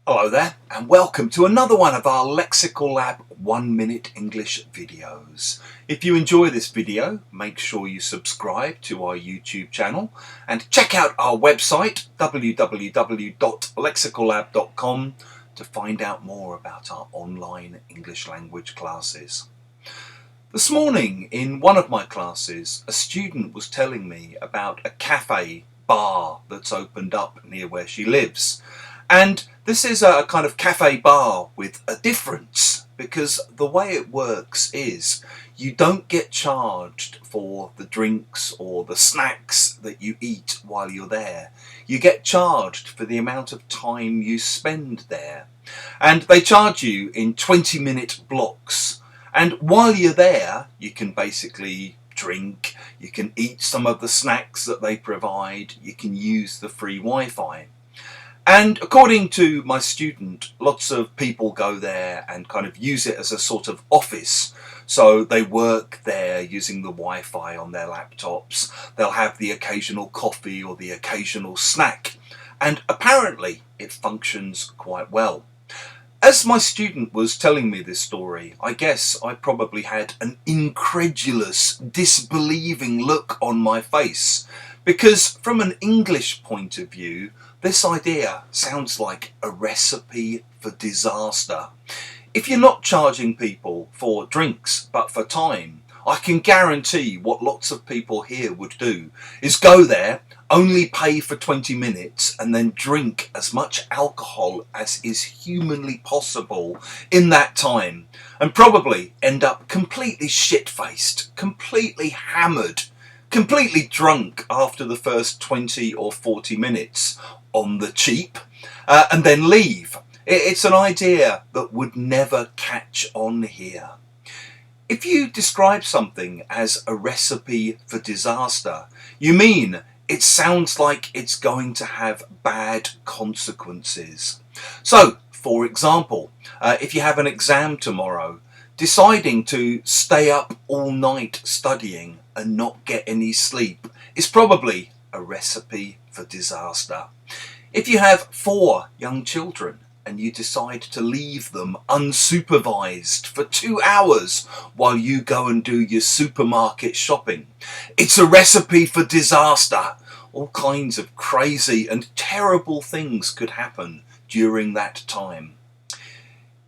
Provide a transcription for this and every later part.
Hello there and welcome to another one of our Lexical Lab 1 Minute English videos. If you enjoy this video, make sure you subscribe to our YouTube channel and check out our website www.lexicallab.com to find out more about our online English language classes. This morning in one of my classes, a student was telling me about a cafe bar that's opened up near where she lives. And this is a kind of cafe bar with a difference, because the way it works is you don't get charged for the drinks or the snacks that you eat while you're there. You get charged for the amount of time you spend there. And they charge you in 20-minute blocks. And while you're there, you can basically drink, you can eat some of the snacks that they provide, you can use the free Wi-Fi. And according to my student, lots of people go there and kind of use it as a sort of office. So they work there using the Wi-Fi on their laptops. They'll have the occasional coffee or the occasional snack. And apparently it functions quite well. As my student was telling me this story, I guess I probably had an incredulous, disbelieving look on my face. Because from an English point of view, this idea sounds like a recipe for disaster. If you're not charging people for drinks but for time, I can guarantee what lots of people here would do is go there, only pay for 20 minutes and then drink as much alcohol as is humanly possible in that time and probably end up completely shit-faced, completely hammered, completely drunk after the first 20 or 40 minutes on the cheap and then leave. It's an idea that would never catch on here. If you describe something as a recipe for disaster, you mean it sounds like it's going to have bad consequences. So, for example, if you have an exam tomorrow, deciding to stay up all night studying and not get any sleep is probably a recipe for disaster. If you have 4 young children and you decide to leave them unsupervised for 2 hours while you go and do your supermarket shopping, it's a recipe for disaster. All kinds of crazy and terrible things could happen during that time.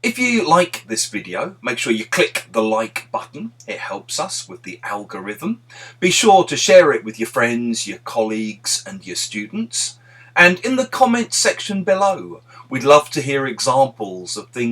If you like this video, make sure you click the like button. It helps us with the algorithm. Be sure to share it with your friends, your colleagues and your students. And in the comments section below, we'd love to hear examples of things